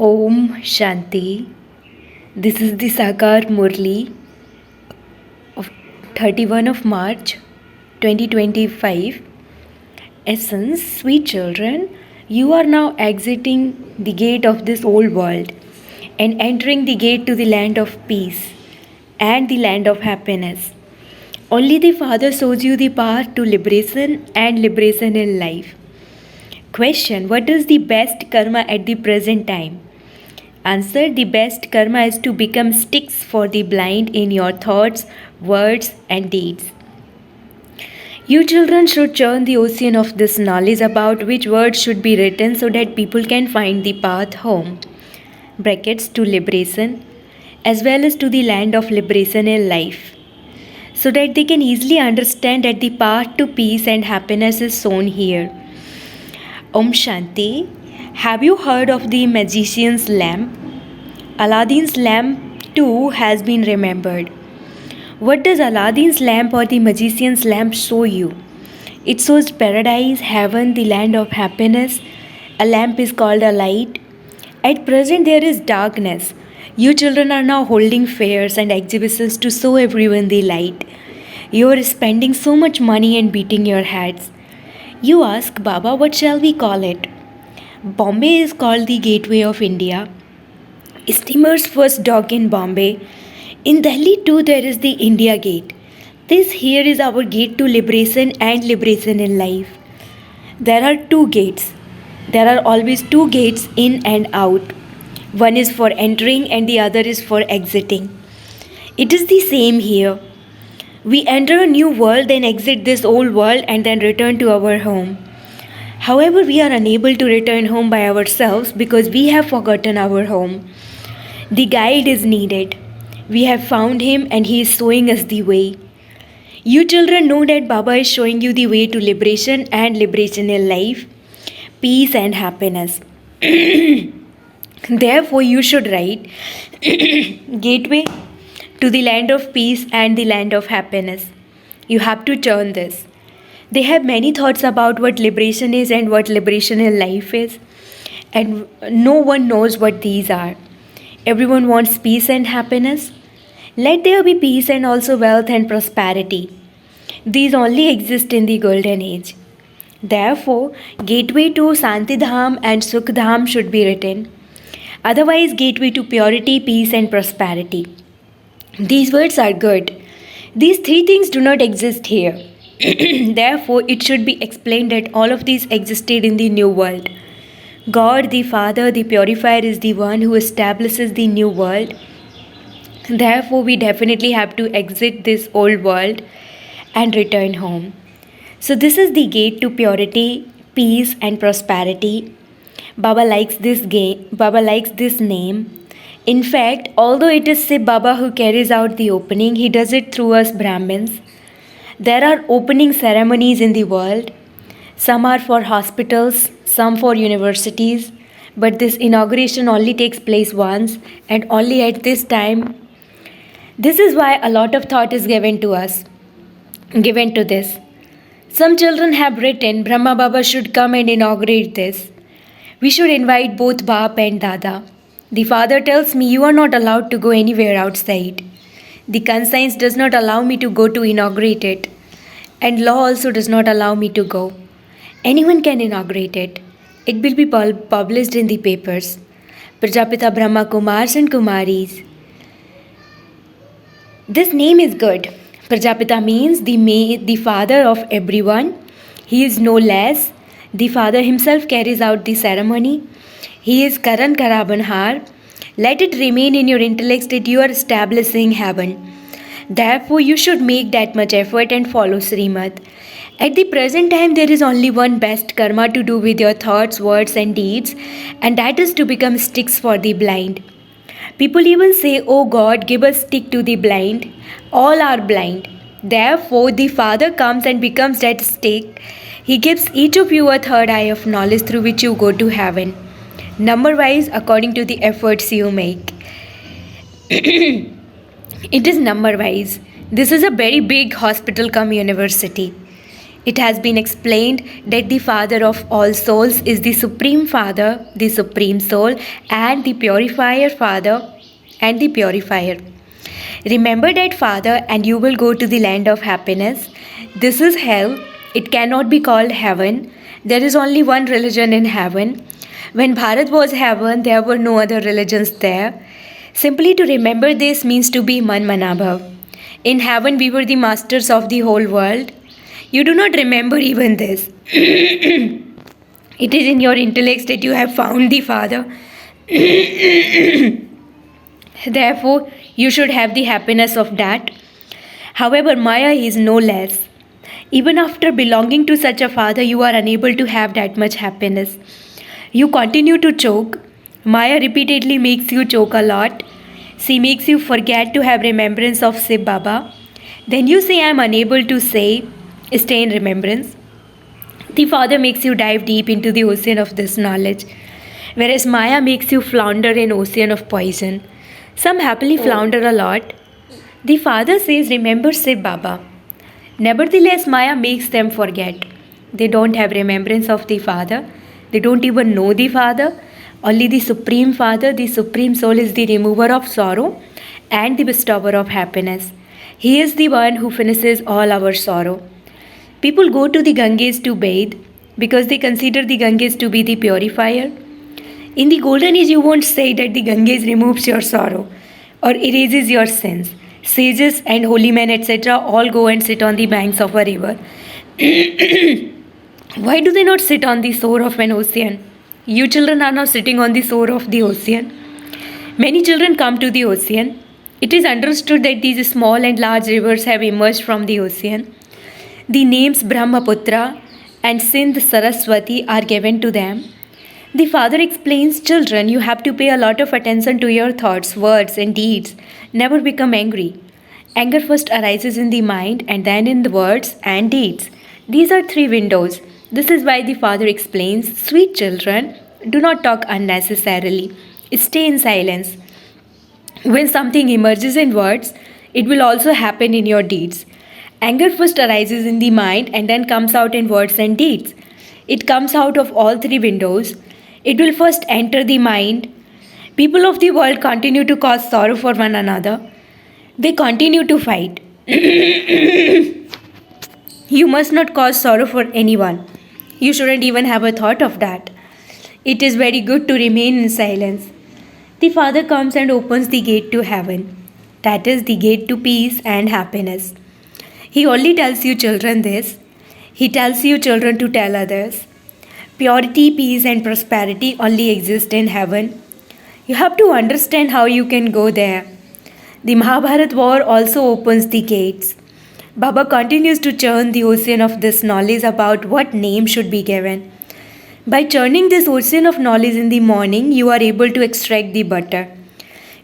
Om Shanti. This is the Sakar Murli of 31 of March 2025. Essence, sweet children, you are now exiting the gate of this old world and entering the gate to the land of peace and the land of happiness. Only the Father shows you the path to liberation and liberation in life. Question: what is the best karma at the present time? Answer: the best karma is to become sticks for the blind in your thoughts, words, and deeds. You children should churn the ocean of this knowledge about which words should be written so that people can find the path home. Brackets to liberation as well as to the land of liberation in life, so that they can easily understand that the path to peace and happiness is shown here. Om Shanti. Have you heard of the magician's lamp? Aladdin's lamp too has been remembered. What does Aladdin's lamp or the magician's lamp show you? It shows paradise, heaven, the land of happiness. A lamp is called a light. At present there is darkness. You children are now holding fairs and exhibitions to show everyone the light. You are spending so much money and beating your heads. You ask, Baba, what shall we call it? Bombay is called the gateway of India. Steamers first dock in Bombay. In Delhi too there is the India Gate. This here is our gate to liberation and liberation in life. There are two gates. There are always two gates in and out. One is for entering and the other is for exiting. It is the same here. We enter a new world, then exit this old world and then return to our home. However, we are unable to return home by ourselves because we have forgotten our home. The guide is needed. We have found him and he is showing us the way. You children know that Baba is showing you the way to liberation and liberation in life, peace and happiness. Therefore, you should write gateway to the land of peace and the land of happiness. You have to churn this. They have many thoughts about what liberation is and what liberation in life is, and no one knows what these are. Everyone wants peace and happiness. Let there be peace and also wealth and prosperity. These only exist in the golden age. Therefore, gateway to Santidham and Sukhdham should be written. Otherwise, gateway to purity, peace and prosperity. These words are good. These three things do not exist here. Therefore, it should be explained that all of these existed in the new world. God, the Father, the Purifier, is the one who establishes the new world. Therefore, we definitely have to exit this old world and return home. So, this is the gate to purity, peace, and prosperity. Baba likes this name. In fact, although it is Sib Baba who carries out the opening, he does it through us Brahmins. There are opening ceremonies in the world. Some are for hospitals, some for universities, but this inauguration only takes place once and only at this time. This is why a lot of thought is given to this. Some children have written Brahma Baba should come and inaugurate this. We should invite both Baap and Dada. The father tells me you are not allowed to go anywhere outside. The conscience does not allow me to go to inaugurate it, and law also does not allow me to go. Anyone can inaugurate it. It will be published in the papers. Prajapita Brahma Kumars and Kumaris. This name is good. Prajapita means the father of everyone. He is no less. The father himself carries out the ceremony. He is Karan Karabanhar. Let it remain in your intellect that you are establishing heaven. Therefore, you should make that much effort and follow Srimad. At the present time, there is only one best karma to do with your thoughts, words, and deeds, and that is to become sticks for the blind. People even say, "Oh God, give a stick to the blind." All are blind. Therefore, the Father comes and becomes that stick. He gives each of you a third eye of knowledge through which you go to heaven. Number wise, according to the efforts you make. It is number wise. This is a very big hospital cum university. It has been explained that the Father of all souls is the Supreme Father, the Supreme Soul, and the Purifier Father and the Purifier. Remember that, Father, and you will go to the land of happiness. This is hell. It cannot be called heaven. There is only one religion in heaven. When Bharat was heaven, there were no other religions there. Simply to remember this means to be Man Manabhav. In heaven, we were the masters of the whole world. You do not remember even this. It is in your intellects that you have found the Father. Therefore, you should have the happiness of that. However, Maya is no less. Even after belonging to such a father, you are unable to have that much happiness. You continue to choke. Maya repeatedly makes you choke a lot. She makes you forget to have remembrance of Shiv Baba. Then you say, I am unable to stay in remembrance. The Father makes you dive deep into the ocean of this knowledge, whereas Maya makes you flounder in ocean of poison. Some happily flounder a lot. The Father says, remember Shiv Baba. Nevertheless, Maya makes them forget. They don't have remembrance of the Father. They don't even know the Father. Only the Supreme Father, the Supreme Soul, is the remover of sorrow and the bestower of happiness. He is the one who finishes all our sorrow. People go to the Ganges to bathe because they consider the Ganges to be the purifier. In the golden age, you won't say that the Ganges removes your sorrow or erases your sins. Sages and holy men, etc., all go and sit on the banks of a river. Why do they not sit on the shore of an ocean? You children are now sitting on the shore of the ocean. Many children come to the ocean. It is understood that these small and large rivers have emerged from the ocean. The names Brahmaputra and Sindh Saraswati are given to them. The Father explains, children, you have to pay a lot of attention to your thoughts, words, and deeds. Never become angry. Anger first arises in the mind and then in the words and deeds. These are three windows. This is why the Father explains, sweet children, do not talk unnecessarily. Stay in silence. When something emerges in words, it will also happen in your deeds. Anger first arises in the mind and then comes out in words and deeds. It comes out of all three windows. It will first enter the mind. People of the world continue to cause sorrow for one another. They continue to fight. You must not cause sorrow for anyone. You shouldn't even have a thought of that. It is very good to remain in silence. The Father comes and opens the gate to heaven. That is the gate to peace and happiness. He only tells you children this. He tells you children to tell others. Purity, peace and prosperity only exist in heaven. You have to understand how you can go there. The Mahabharat war also opens the gates. Baba continues to churn the ocean of this knowledge about what name should be given. By churning this ocean of knowledge in the morning, you are able to extract the butter.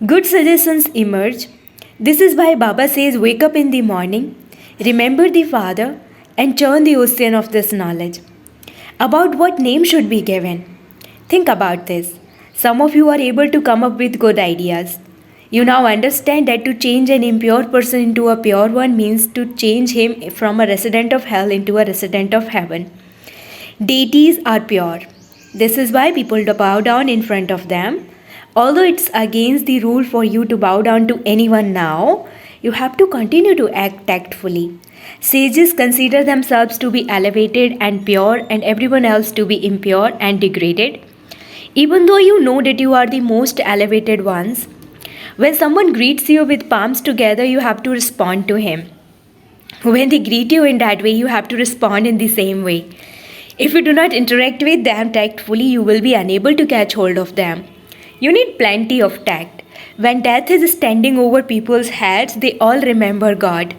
Good suggestions emerge. This is why Baba says, wake up in the morning, remember the Father, and churn the ocean of this knowledge. About what name should be given? Think about this. Some of you are able to come up with good ideas. You now understand that to change an impure person into a pure one means to change him from a resident of hell into a resident of heaven. Deities are pure. This is why people bow down in front of them. Although it's against the rule for you to bow down to anyone now, you have to continue to act tactfully. Sages consider themselves to be elevated and pure and everyone else to be impure and degraded. Even though you know that you are the most elevated ones, when someone greets you with palms together, you have to respond to him. When they greet you in that way, you have to respond in the same way. If you do not interact with them tactfully, you will be unable to catch hold of them. You need plenty of tact. When death is standing over people's heads, they all remember God.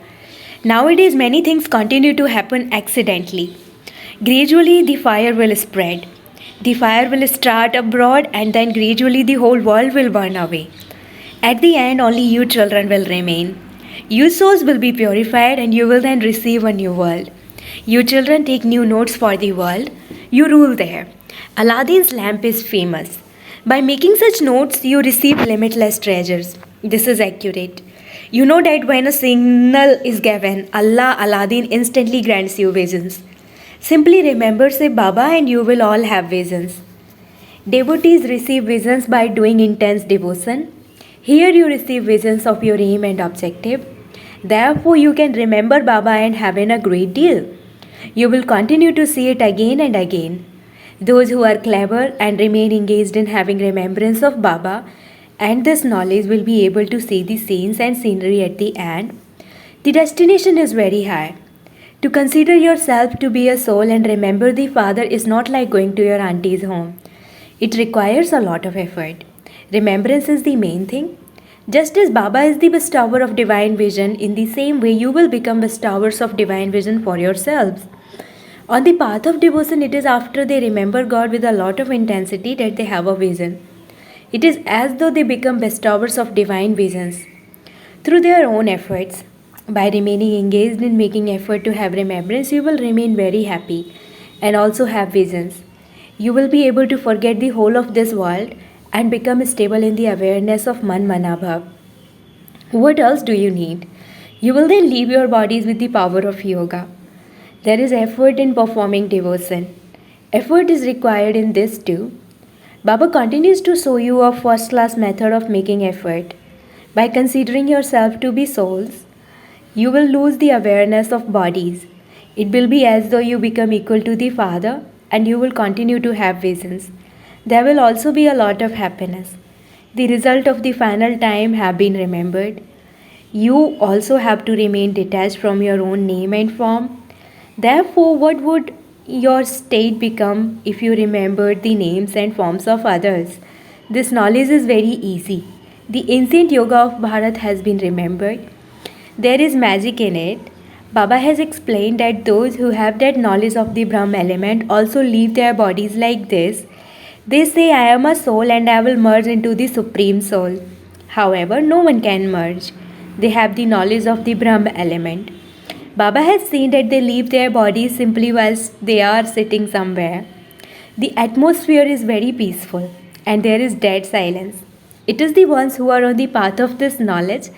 Nowadays, many things continue to happen accidentally. Gradually, the fire will spread. The fire will start abroad and then gradually the whole world will burn away. At the end, only you children will remain. Your souls will be purified and you will then receive a new world. You children take new notes for the world. You rule there. Aladdin's lamp is famous. By making such notes, you receive limitless treasures. This is accurate. You know that when a signal is given, Aladdin instantly grants you visions. Simply remember, say Baba, and you will all have visions. Devotees receive visions by doing intense devotion. Here you receive visions of your aim and objective. Therefore, you can remember Baba and heaven a great deal. You will continue to see it again and again. Those who are clever and remain engaged in having remembrance of Baba and this knowledge will be able to see the scenes and scenery at the end. The destination is very high. To consider yourself to be a soul and remember the Father is not like going to your auntie's home. It requires a lot of effort. Remembrance is the main thing. Just as Baba is the bestower of divine vision, in the same way you will become bestowers of divine vision for yourselves. On the path of devotion, it is after they remember God with a lot of intensity that they have a vision. It is as though they become bestowers of divine visions. Through their own efforts, by remaining engaged in making effort to have remembrance, you will remain very happy and also have visions. You will be able to forget the whole of this world and become stable in the awareness of Man Manabhav. What else do you need? You will then leave your bodies with the power of yoga. There is effort in performing devotion. Effort is required in this too. Baba continues to show you a first class method of making effort. By considering yourself to be souls, you will lose the awareness of bodies. It will be as though you become equal to the Father and you will continue to have visions. There will also be a lot of happiness. The result of the final time have been remembered. You also have to remain detached from your own name and form. Therefore, what would your state become if you remembered the names and forms of others? This knowledge is very easy. The ancient yoga of Bharat has been remembered. There is magic in it. Baba has explained that those who have that knowledge of the Brahma element also leave their bodies like this. They say, I am a soul and I will merge into the Supreme Soul. However, no one can merge. They have the knowledge of the Brahma element. Baba has seen that they leave their bodies simply whilst they are sitting somewhere. The atmosphere is very peaceful and there is dead silence. It is the ones who are on the path of this knowledge,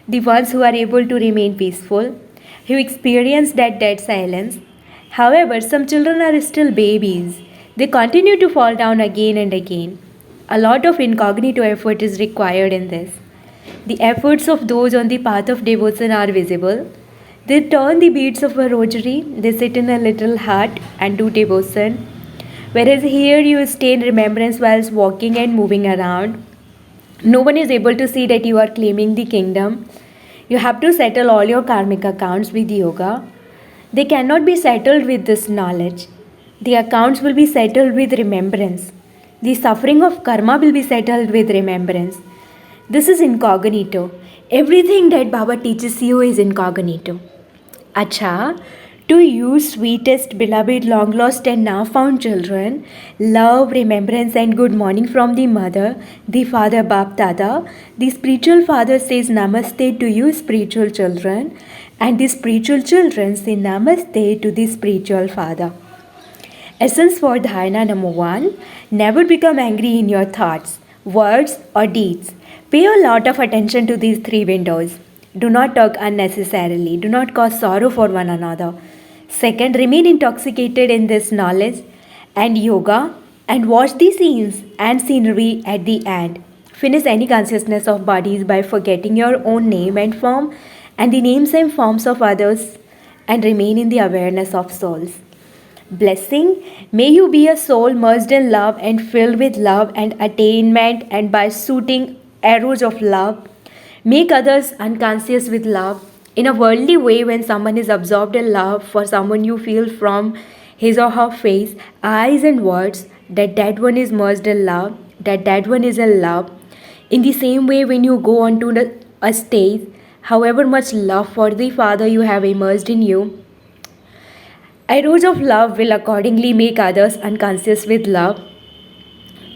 the ones who are able to remain peaceful, who experience that dead silence. However, some children are still babies. They continue to fall down again and again. A lot of incognito effort is required in this. The efforts of those on the path of devotion are visible. They turn the beads of a rosary, they sit in a little hut and do devotion. Whereas here you stay in remembrance whilst walking and moving around. No one is able to see that you are claiming the kingdom. You have to settle all your karmic accounts with yoga. They cannot be settled with this knowledge. The accounts will be settled with remembrance. The suffering of karma will be settled with remembrance. This is incognito. Everything that Baba teaches you is incognito. Acha, to you, sweetest, beloved, long lost, and now found children, love, remembrance, and good morning from the mother, the father, Bap Dada. The spiritual father says Namaste to you, spiritual children, and the spiritual children say Namaste to the spiritual father. Essence for dharana number 1: never become angry in your thoughts, words, or deeds. Pay a lot of attention to these 3 windows. Do not talk unnecessarily. Do not cause sorrow for one another. Second, remain intoxicated in this knowledge and yoga and watch the scenes and scenery at the end. Finish any consciousness of bodies by forgetting your own name and form and the names and forms of others and remain in the awareness of souls. Blessing, may you be a soul merged in love and filled with love and attainment, and by shooting arrows of love, make others unconscious with love. In a worldly way, when someone is absorbed in love for someone, you feel from his or her face, eyes, and words that that one is merged in love, that one is in love. In the same way, when you go onto a stage, however much love for the Father you have immersed in you, arrows of love will accordingly make others unconscious with love.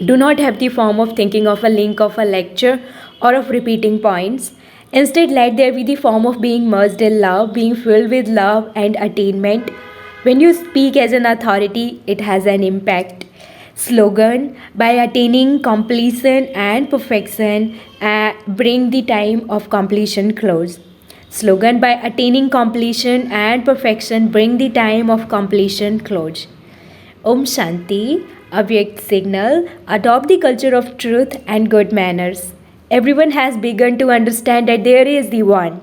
Do not have the form of thinking of a link of a lecture or of repeating points. Instead, let there be the form of being merged in love, being filled with love and attainment. When you speak as an authority, it has an impact. Slogan: by attaining completion and perfection, bring the time of completion close. Slogan by attaining completion and perfection, bring the time of completion close. Om Shanti, Avyakt signal, adopt the culture of truth and good manners. Everyone has begun to understand that there is the one.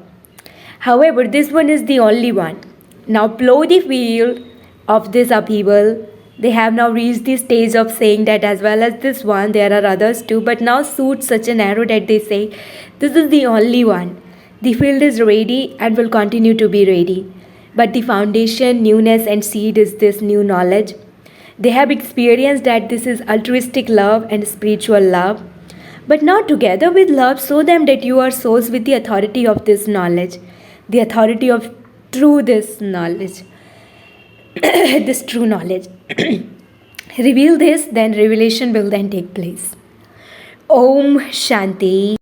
However, this one is the only one. Now plow the field of this upheaval. They have now reached the stage of saying that as well as this one, there are others too, but now suit such an arrow that they say, this is the only one. The field is ready and will continue to be ready. But the foundation, newness, and seed is this new knowledge. They have experienced that this is altruistic love and spiritual love. But now, together with love, show them that you are souls with the authority of this knowledge, the authority of this knowledge, this true knowledge. Reveal this, then revelation will then take place. Om Shanti.